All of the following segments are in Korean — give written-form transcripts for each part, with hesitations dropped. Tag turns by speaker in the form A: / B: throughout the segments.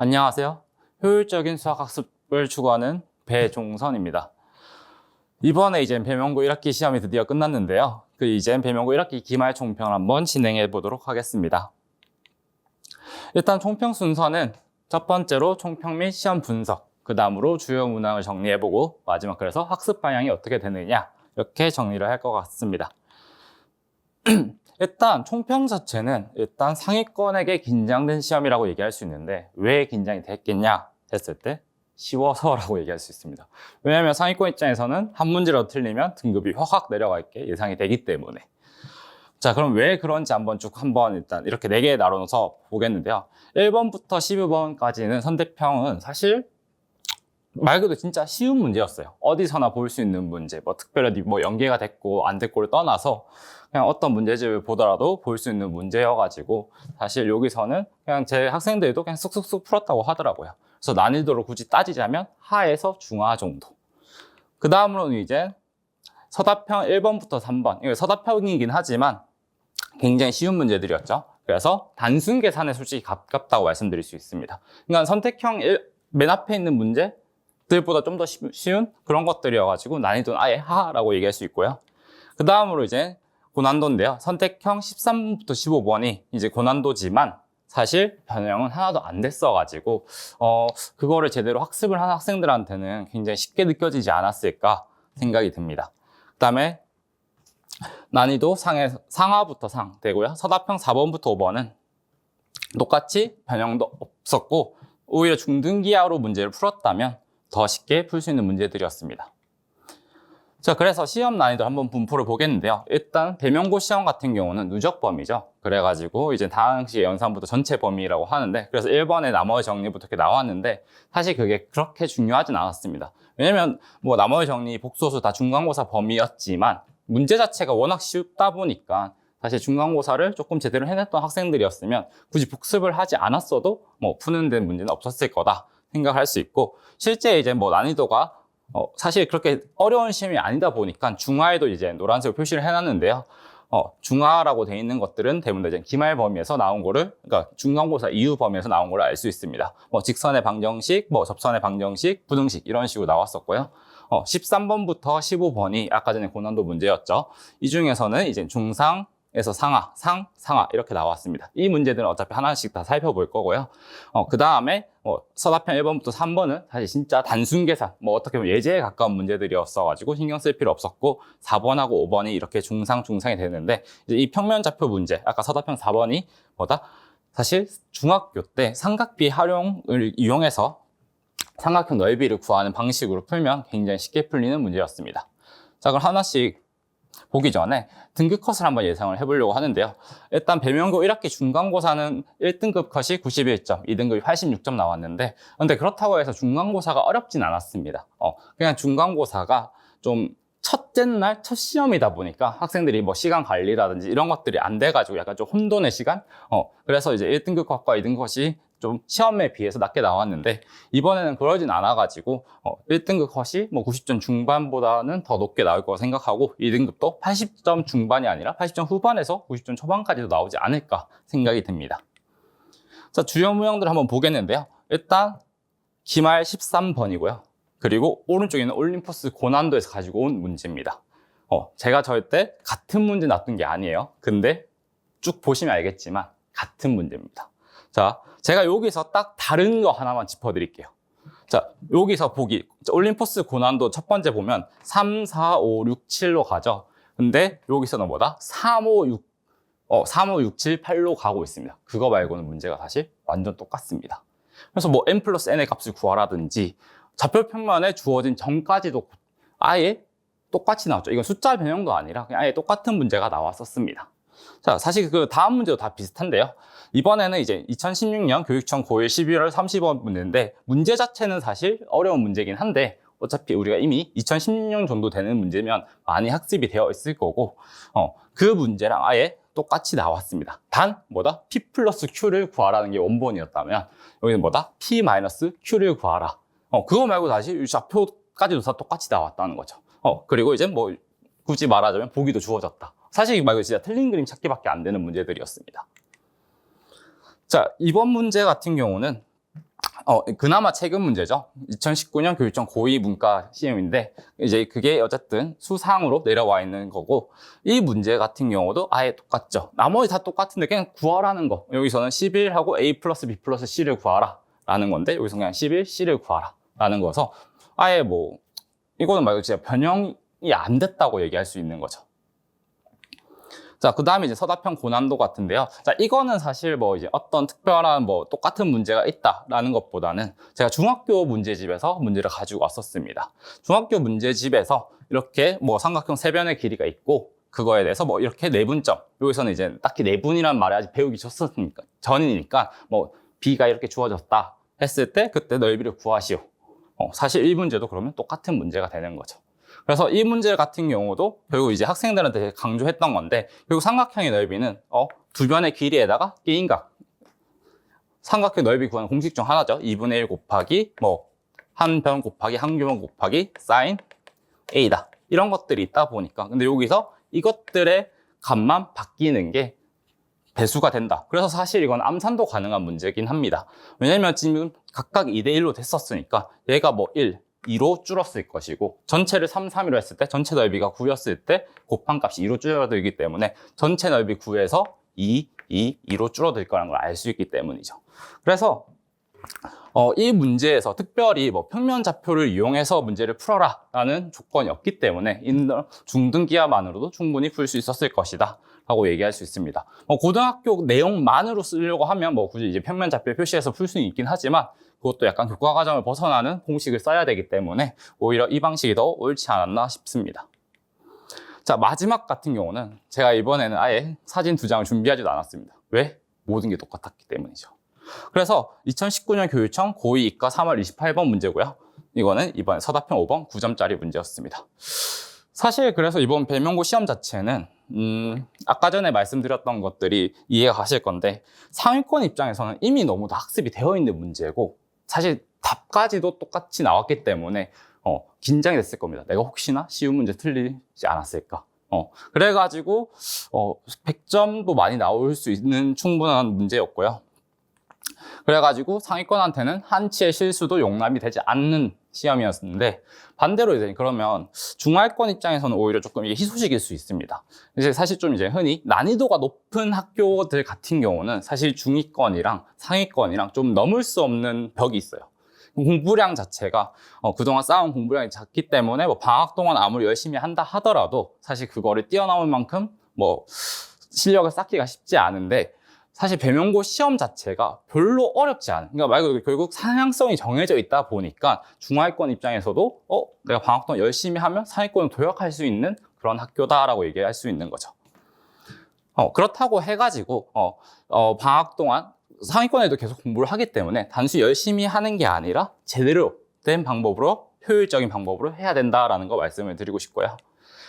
A: 안녕하세요. 효율적인 수학학습을 추구하는 배종선입니다. 이번에 이제 배명고 1학기 시험이 드디어 끝났는데요. 이제 배명고 1학기 기말 총평을 한번 진행해 보도록 하겠습니다. 일단 총평 순서는 첫 번째로 총평 및 시험 분석, 그 다음으로 주요 문항을 정리해보고 마지막 그래서 학습 방향이 어떻게 되느냐 이렇게 정리를 할 것 같습니다. 일단 총평 자체는 일단 상위권에게 긴장된 시험이라고 얘기할 수 있는데 왜 긴장이 됐겠냐 했을 때 쉬워서라고 얘기할 수 있습니다. 왜냐하면 상위권 입장에서는 한 문제라도 틀리면 등급이 확 내려갈 게 예상이 되기 때문에. 자, 그럼 왜 그런지 한번 일단 이렇게 4개에 나눠서 보겠는데요. 1번부터 12번까지는 선택평은 사실 말 그대로 진짜 쉬운 문제였어요. 어디서나 볼 수 있는 문제, 특별히 연계가 됐고 안 됐고를 떠나서 그냥 어떤 문제집을 보더라도 볼 수 있는 문제여가지고 사실 여기서는 그냥 제 학생들도 그냥 쑥쑥쑥 풀었다고 하더라고요. 그래서 난이도를 굳이 따지자면 하에서 중하 정도. 그 다음으로는 이제 서답형 1번부터 3번. 이거 서답형이긴 하지만 굉장히 쉬운 문제들이었죠. 그래서 단순 계산에 솔직히 가깝다고 말씀드릴 수 있습니다. 그러니까 선택형 맨 앞에 있는 문제들보다 좀 더 쉬운 그런 것들이어가지고 난이도는 아예 하라고 얘기할 수 있고요. 그 다음으로 이제 고난도인데요. 선택형 13번부터 15번이 이제 고난도지만 사실 변형은 하나도 안 됐어가지고 그거를 제대로 학습을 한 학생들한테는 굉장히 쉽게 느껴지지 않았을까 생각이 듭니다. 그 다음에 난이도 상하부터 상 되고요. 서답형 4번부터 5번은 똑같이 변형도 없었고 오히려 중등기하로 문제를 풀었다면 더 쉽게 풀 수 있는 문제들이었습니다. 자, 그래서 시험 난이도 한번 분포를 보겠는데요. 일단 배명고 시험 같은 경우는 누적 범위죠. 그래가지고 이제 당시 연산부터 전체 범위라고 하는데 그래서 1번에 나머지 정리부터 이렇게 나왔는데 사실 그게 그렇게 중요하진 않았습니다. 왜냐면 나머지 정리 복소수 다 중간고사 범위였지만 문제 자체가 워낙 쉽다 보니까 사실 중간고사를 조금 제대로 해냈던 학생들이었으면 굳이 복습을 하지 않았어도 푸는 데 문제는 없었을 거다 생각할 수 있고 실제 이제 난이도가 사실 그렇게 어려운 시험이 아니다 보니까 중하에도 이제 노란색으로 표시를 해놨는데요. 중하라고 돼 있는 것들은 대부분 이제 기말 범위에서 나온 거를, 그러니까 중간고사 이후 범위에서 나온 거를 알 수 있습니다. 직선의 방정식, 접선의 방정식, 부등식 이런 식으로 나왔었고요. 13번부터 15번이 아까 전에 고난도 문제였죠. 이 중에서는 이제 중상에서 상하, 상하 이렇게 나왔습니다. 이 문제들은 어차피 하나씩 다 살펴볼 거고요. 그 다음에 서답형 1번부터 3번은 사실 진짜 단순 계산, 어떻게 보면 예제에 가까운 문제들이었어가지고 신경 쓸 필요 없었고 4번하고 5번이 이렇게 중상이 되는데 이제 이 평면좌표 문제, 아까 서답형 4번이 사실 중학교 때 삼각비 활용을 이용해서 삼각형 넓이를 구하는 방식으로 풀면 굉장히 쉽게 풀리는 문제였습니다. 자, 그럼 하나씩 보기 전에 등급 컷을 한번 예상을 해보려고 하는데요. 일단 배명고 1학기 중간고사는 1등급 컷이 91점, 2등급이 86점 나왔는데 근데 그렇다고 해서 중간고사가 어렵진 않았습니다. 그냥 중간고사가 좀 첫째 날 첫 시험이다 보니까 학생들이 시간 관리라든지 이런 것들이 안 돼가지고 약간 좀 혼돈의 시간? 그래서 이제 1등급 컷과 2등급 컷이 좀 시험에 비해서 낮게 나왔는데 이번에는 그러진 않아가지고 1등급 컷이 90점 중반보다는 더 높게 나올 거라 생각하고 2등급도 80점 중반이 아니라 80점 후반에서 90점 초반까지도 나오지 않을까 생각이 듭니다. 자, 주요 문항들 한번 보겠는데요. 일단 기말 13번이고요. 그리고 오른쪽에는 올림포스 고난도에서 가지고 온 문제입니다. 제가 절대 같은 문제 놨던 게 아니에요. 근데 쭉 보시면 알겠지만 같은 문제입니다. 자, 제가 여기서 딱 다른 거 하나만 짚어드릴게요. 자, 여기서 보기. 올림포스 고난도 첫 번째 보면 3, 4, 5, 6, 7로 가죠. 근데 여기서는 3, 5, 6, 7, 8로 가고 있습니다. 그거 말고는 문제가 사실 완전 똑같습니다. 그래서 n 플러스 n의 값을 구하라든지 좌표 평면에 주어진 점까지도 아예 똑같이 나왔죠. 이건 숫자 변형도 아니라 그냥 아예 똑같은 문제가 나왔었습니다. 자, 사실 그 다음 문제도 다 비슷한데요. 이번에는 이제 2016년 교육청 고1 12월 30번 문제인데 문제 자체는 사실 어려운 문제긴 한데 어차피 우리가 이미 2016년 정도 되는 문제면 많이 학습이 되어 있을 거고 그 문제랑 아예 똑같이 나왔습니다. 단 P 플러스 Q를 구하라는 게 원본이었다면 여기는 P 마이너스 Q를 구하라. 그거 말고 다시 좌표까지도 다 똑같이 나왔다는 거죠. 그리고 이제 굳이 말하자면 보기도 주어졌다. 사실 이 말고 진짜 틀린 그림 찾기밖에 안 되는 문제들이었습니다. 자, 이번 문제 같은 경우는 그나마 최근 문제죠. 2019년 교육청 고2 문과 시험인데, 이제 그게 어쨌든 수상으로 내려와 있는 거고, 이 문제 같은 경우도 아예 똑같죠. 나머지 다 똑같은데 그냥 구하라는 거. 여기서는 11하고 A 플러스 B 플러스 C를 구하라. 라는 건데, 여기서 그냥 11, C를 구하라. 라는 거여서, 아예 뭐, 이거는 말고 진짜 변형이 안 됐다고 얘기할 수 있는 거죠. 자, 그 다음에 이제 서답형 고난도 같은데요. 자, 이거는 사실 뭐 이제 어떤 특별한 뭐 똑같은 문제가 있다라는 것보다는 제가 중학교 문제집에서 문제를 가지고 왔었습니다. 중학교 문제집에서 이렇게 뭐 삼각형 세 변의 길이가 있고, 그거에 대해서 뭐 이렇게 내분점. 여기서는 이제 딱히 내분이라는 말을 아직 배우기 전이니까 뭐 B가 이렇게 주어졌다 했을 때 그때 넓이를 구하시오. 사실 이 문제도 그러면 똑같은 문제가 되는 거죠. 그래서 이 문제 같은 경우도 결국 이제 학생들한테 강조했던 건데, 결국 삼각형의 넓이는 두 변의 길이에다가 끼인각. 삼각형 넓이 구하는 공식 중 하나죠. 2분의 1 곱하기 뭐 한 변 곱하기 한 교변 곱하기 사인 A다. 이런 것들이 있다 보니까, 근데 여기서 이것들의 값만 바뀌는 게 배수가 된다. 그래서 사실 이건 암산도 가능한 문제긴 합니다. 왜냐면 지금 각각 2대1로 됐었으니까 얘가 뭐 1, 2로 줄었을 것이고, 전체를 3, 3으로 했을 때 전체 넓이가 9였을 때 곱한 값이 2로 줄어들기 때문에 전체 넓이 9에서 2, 2로 줄어들 거라는 걸 알 수 있기 때문이죠. 그래서 이 문제에서 특별히 뭐 평면 좌표를 이용해서 문제를 풀어라 라는 조건이 없기 때문에 중등기하만으로도 충분히 풀 수 있었을 것이다 라고 얘기할 수 있습니다. 고등학교 내용만으로 쓰려고 하면 뭐 굳이 이제 평면 좌표 표시해서 풀 수는 있긴 하지만, 그것도 약간 교과 과정을 벗어나는 공식을 써야 되기 때문에 오히려 이 방식이 더 옳지 않았나 싶습니다. 자, 마지막 같은 경우는 제가 이번에는 아예 사진 2장을 준비하지도 않았습니다. 왜? 모든 게 똑같았기 때문이죠. 그래서 2019년 교육청 고2 이과 3월 28번 문제고요. 이거는 이번 서답형 5번 9점짜리 문제였습니다. 사실 그래서 이번 배명고 시험 자체는 아까 전에 말씀드렸던 것들이 이해가 가실 건데, 상위권 입장에서는 이미 너무 다 학습이 되어 있는 문제고, 사실 답까지도 똑같이 나왔기 때문에 긴장이 됐을 겁니다. 내가 혹시나 쉬운 문제 틀리지 않았을까. 그래가지고 100점도 많이 나올 수 있는 충분한 문제였고요. 그래가지고 상위권한테는 한치의 실수도 용납이 되지 않는 시험이었는데, 반대로 이제 그러면 중하위권 입장에서는 오히려 조금 이게 희소식일 수 있습니다. 이제 사실 좀 이제 흔히 난이도가 높은 학교들 같은 경우는 사실 중위권이랑 상위권이랑 좀 넘을 수 없는 벽이 있어요. 공부량 자체가 그동안 쌓은 공부량이 작기 때문에 뭐 방학 동안 아무리 열심히 한다 하더라도 사실 그거를 뛰어넘을 만큼 뭐 실력을 쌓기가 쉽지 않은데, 사실 배명고 시험 자체가 별로 어렵지 않은, 그러니까 말 그대로 결국 상향성이 정해져 있다 보니까 중하위권 입장에서도 내가 방학 동안 열심히 하면 상위권을 도약할 수 있는 그런 학교다라고 얘기할 수 있는 거죠. 그렇다고 해가지고 방학 동안 상위권에도 계속 공부를 하기 때문에 단순히 열심히 하는 게 아니라 제대로 된 방법으로, 효율적인 방법으로 해야 된다라는 거 말씀을 드리고 싶고요.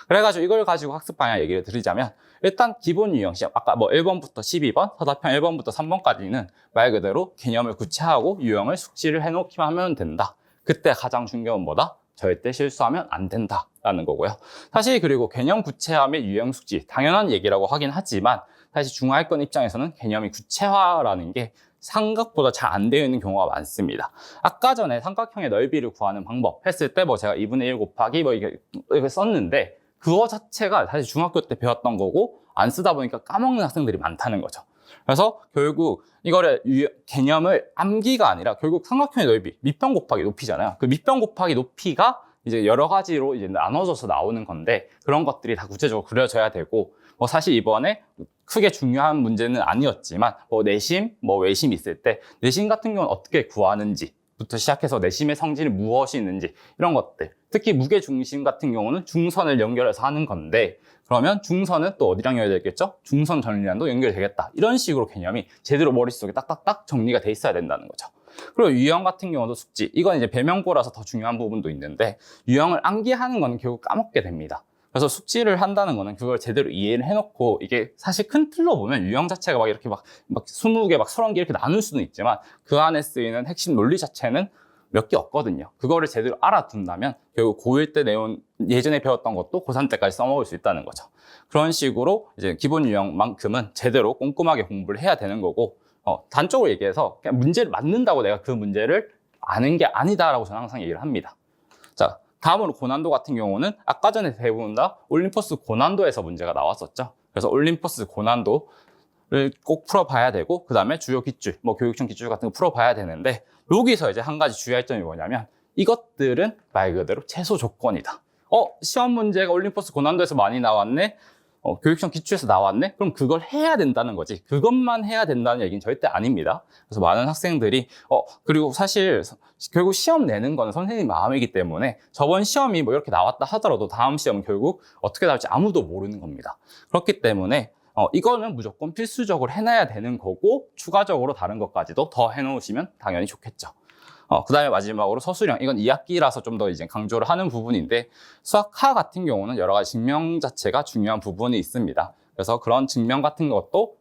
A: 그래가지고 이걸 가지고 학습 방향 얘기를 드리자면, 일단 기본 유형 시험, 아까 뭐 1번부터 12번, 서답형 1번부터 3번까지는 말 그대로 개념을 구체하고 유형을 숙지를 해놓기만 하면 된다. 그때 가장 중요한 건 뭐다? 절대 실수하면 안 된다라는 거고요. 사실 그리고 개념 구체화 및 유형 숙지, 당연한 얘기라고 하긴 하지만, 사실 중하위권 입장에서는 개념이 구체화라는 게 생각보다 잘 안 되어 있는 경우가 많습니다. 아까 전에 삼각형의 넓이를 구하는 방법 했을 때 뭐 제가 2분의 1 곱하기 뭐 이렇게 썼는데, 그거 자체가 사실 중학교 때 배웠던 거고 안 쓰다 보니까 까먹는 학생들이 많다는 거죠. 그래서 결국 이거를 개념을 암기가 아니라 결국 삼각형의 넓이, 밑변 곱하기 높이잖아요. 그 밑변 곱하기 높이가 이제 여러 가지로 이제 나눠져서 나오는 건데, 그런 것들이 다 구체적으로 그려져야 되고, 뭐 사실 이번에 크게 중요한 문제는 아니었지만 뭐 내심, 뭐 외심 있을 때 내심 같은 경우는 어떻게 구하는지 부터 시작해서 내심의 성질이 무엇이 있는지, 이런 것들, 특히 무게중심 같은 경우는 중선을 연결해서 하는 건데, 그러면 중선은 또 어디랑 연결되겠죠? 중선 전리랑도 연결되겠다. 이런 식으로 개념이 제대로 머릿속에 딱딱딱 정리가 돼 있어야 된다는 거죠. 그리고 유형 같은 경우도 숙지, 이건 이제 배명고라서 더 중요한 부분도 있는데, 유형을 암기하는 거는 결국 까먹게 됩니다. 그래서 숙지를 한다는 거는 그걸 제대로 이해를 해놓고, 이게 사실 큰 틀로 보면 유형 자체가 막 이렇게 막 20개, 막 30개 이렇게 나눌 수는 있지만, 그 안에 쓰이는 핵심 논리 자체는 몇 개 없거든요. 그거를 제대로 알아둔다면 결국 고1 때 내온, 예전에 배웠던 것도 고3 때까지 써먹을 수 있다는 거죠. 그런 식으로 이제 기본 유형만큼은 제대로 꼼꼼하게 공부를 해야 되는 거고, 단적으로 얘기해서 그냥 문제를 맞는다고 내가 그 문제를 아는 게 아니다라고 저는 항상 얘기를 합니다. 자, 다음으로 고난도 같은 경우는 아까 전에 대부분 다 올림포스 고난도에서 문제가 나왔었죠. 그래서 올림포스 고난도를 꼭 풀어봐야 되고, 그 다음에 주요 기출, 뭐 교육청 기출 같은 거 풀어봐야 되는데, 여기서 이제 한 가지 주의할 점이 뭐냐면, 이것들은 말 그대로 최소 조건이다. 시험 문제가 올림포스 고난도에서 많이 나왔네? 교육청 기출에서 나왔네? 그럼 그걸 해야 된다는 거지. 그것만 해야 된다는 얘기는 절대 아닙니다. 그래서 많은 학생들이, 그리고 사실 결국 시험 내는 건 선생님 마음이기 때문에 저번 시험이 뭐 이렇게 나왔다 하더라도 다음 시험은 결국 어떻게 나올지 아무도 모르는 겁니다. 그렇기 때문에 이거는 무조건 필수적으로 해놔야 되는 거고, 추가적으로 다른 것까지도 더 해놓으시면 당연히 좋겠죠. 그 다음에 마지막으로 서술형. 이건 2학기라서 좀 더 이제 강조를 하는 부분인데, 수학하 같은 경우는 여러 가지 증명 자체가 중요한 부분이 있습니다. 그래서 그런 증명 같은 것도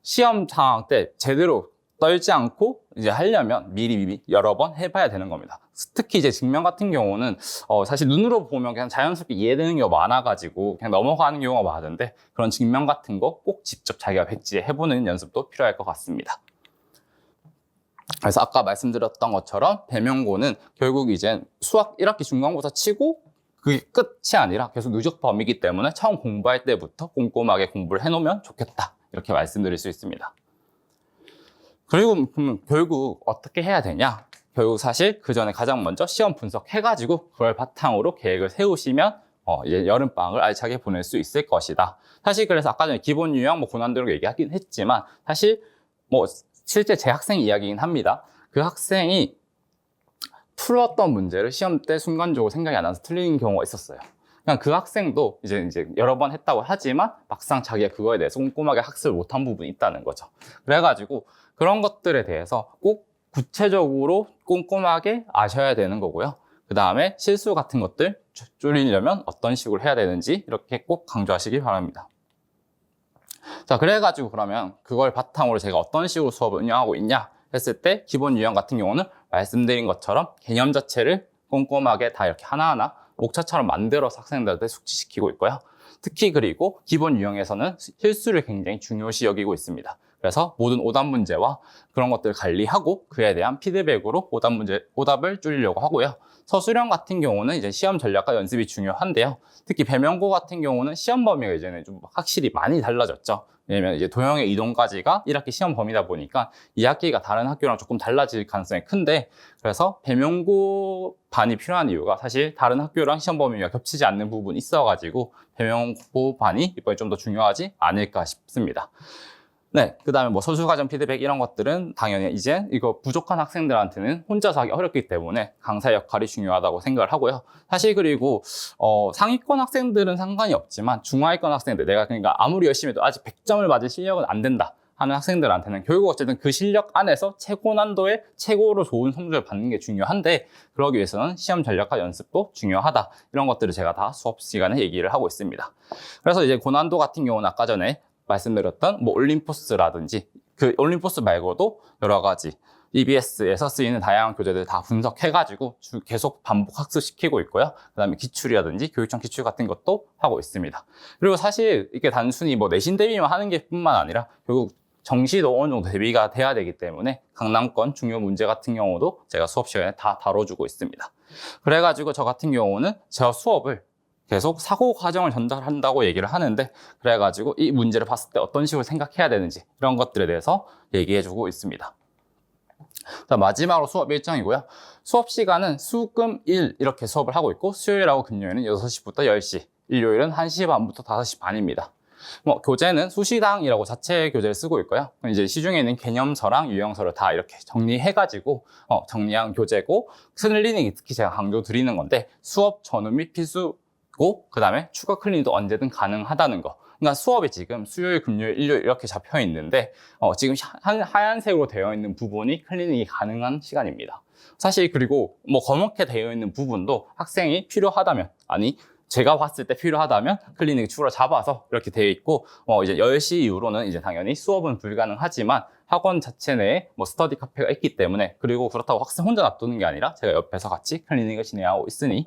A: 시험 상황 때 제대로 떨지 않고 이제 하려면 미리 여러 번 해봐야 되는 겁니다. 특히 이제 증명 같은 경우는 사실 눈으로 보면 그냥 자연스럽게 이해되는 경우가 많아가지고 그냥 넘어가는 경우가 많은데, 그런 증명 같은 거 꼭 직접 자기가 백지에 해보는 연습도 필요할 것 같습니다. 그래서 아까 말씀드렸던 것처럼 배명고는 결국 이제 수학 1학기 중간고사 치고 그게 끝이 아니라 계속 누적 범위이기 때문에 처음 공부할 때부터 꼼꼼하게 공부를 해놓으면 좋겠다, 이렇게 말씀드릴 수 있습니다. 그리고 그럼 결국 어떻게 해야 되냐? 결국 사실 그 전에 가장 먼저 시험 분석해가지고 그걸 바탕으로 계획을 세우시면 이제 여름방학을 알차게 보낼 수 있을 것이다. 사실 그래서 아까 전에 기본 유형 고난도로 얘기하긴 했지만, 사실 실제 제 학생 이야기이긴 합니다. 그 학생이 풀었던 문제를 시험 때 순간적으로 생각이 안 나서 틀린 경우가 있었어요. 그냥 그 학생도 이제 여러 번 했다고 하지만 막상 자기가 그거에 대해서 꼼꼼하게 학습을 못한 부분이 있다는 거죠. 그래가지고 그런 것들에 대해서 꼭 구체적으로 꼼꼼하게 아셔야 되는 거고요. 그 다음에 실수 같은 것들 줄이려면 어떤 식으로 해야 되는지 이렇게 꼭 강조하시기 바랍니다. 자, 그래가지고 그러면 그걸 바탕으로 제가 어떤 식으로 수업을 운영하고 있냐 했을 때, 기본 유형 같은 경우는 말씀드린 것처럼 개념 자체를 꼼꼼하게 다 이렇게 하나하나 목차처럼 만들어서 학생들한테 숙지시키고 있고요. 특히 그리고 기본 유형에서는 실수를 굉장히 중요시 여기고 있습니다. 그래서 모든 오답 문제와 그런 것들을 관리하고 그에 대한 피드백으로 오답을 줄이려고 하고요. 서술형 같은 경우는 이제 시험 전략과 연습이 중요한데요. 특히 배명고 같은 경우는 시험 범위가 이제는 좀 확실히 많이 달라졌죠. 왜냐면 이제 도형의 이동까지가 1학기 시험 범위다 보니까 2학기가 다른 학교랑 조금 달라질 가능성이 큰데, 그래서 배명고 반이 필요한 이유가 사실 다른 학교랑 시험 범위가 겹치지 않는 부분이 있어가지고 배명고 반이 이번에 좀 더 중요하지 않을까 싶습니다. 네, 그 다음에 뭐 서술과정 피드백 이런 것들은 당연히 이제 이거 부족한 학생들한테는 혼자서 하기 어렵기 때문에 강사 역할이 중요하다고 생각을 하고요. 사실 그리고 상위권 학생들은 상관이 없지만 중하위권 학생들, 내가 그러니까 아무리 열심히 해도 아직 100점을 맞을 실력은 안 된다 하는 학생들한테는 결국 어쨌든 그 실력 안에서 최고 난도의 최고로 좋은 성적을 받는 게 중요한데, 그러기 위해서는 시험 전략과 연습도 중요하다, 이런 것들을 제가 다 수업 시간에 얘기를 하고 있습니다. 그래서 이제 고난도 같은 경우는 아까 전에 말씀드렸던 뭐 올림포스라든지 그 올림포스 말고도 여러 가지 EBS에서 쓰이는 다양한 교재들 다 분석해가지고 계속 반복 학습시키고 있고요. 그 다음에 기출이라든지 교육청 기출 같은 것도 하고 있습니다. 그리고 사실 이게 단순히 뭐 내신 대비만 하는 게 뿐만 아니라 결국 정시도 어느 정도 대비가 돼야 되기 때문에 강남권 중요 문제 같은 경우도 제가 수업 시간에 다 다뤄주고 있습니다. 그래가지고 저 같은 경우는 제가 수업을 계속 사고 과정을 전달한다고 얘기를 하는데, 그래가지고 이 문제를 봤을 때 어떤 식으로 생각해야 되는지 이런 것들에 대해서 얘기해주고 있습니다. 자, 마지막으로 수업 일정이고요. 수업 시간은 수, 금, 일 이렇게 수업을 하고 있고, 수요일하고 금요일은 6시부터 10시, 일요일은 1시 반부터 5시 반입니다. 뭐 교재는 수시당이라고 자체 교재를 쓰고 있고요. 이제 시중에 있는 개념서랑 유형서를 다 이렇게 정리해가지고 정리한 교재고, 클리닉이 특히 제가 강조 드리는 건데, 수업 전후 및 필수 그 다음에 추가 클리닉도 언제든 가능하다는 거. 그러니까 수업이 지금 수요일, 금요일, 일요일 이렇게 잡혀 있는데 지금 하얀색으로 되어 있는 부분이 클리닉이 가능한 시간입니다. 사실 그리고 뭐 검게 되어 있는 부분도 학생이 필요하다면, 아니 제가 봤을 때 필요하다면 클리닉 추가로 잡아서 이렇게 되어 있고, 이제 10시 이후로는 이제 당연히 수업은 불가능하지만 학원 자체 내에 뭐 스터디 카페가 있기 때문에, 그리고 그렇다고 학생 혼자 놔두는 게 아니라 제가 옆에서 같이 클리닉을 진행하고 있으니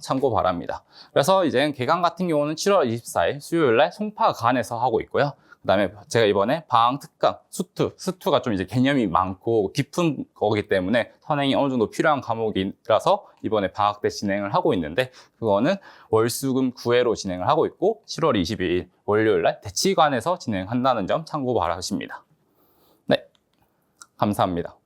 A: 참고 바랍니다. 그래서 이제 개강 같은 경우는 7월 24일 수요일 날 송파관에서 하고 있고요. 그다음에 제가 이번에 방학 특강, 수투가 좀 이제 개념이 많고 깊은 거기 때문에 선행이 어느 정도 필요한 과목이라서 이번에 방학 때 진행을 하고 있는데 그거는 월수금 9회로 진행을 하고 있고 7월 22일 월요일 날 대치관에서 진행한다는 점 참고 바라십니다. 네, 감사합니다.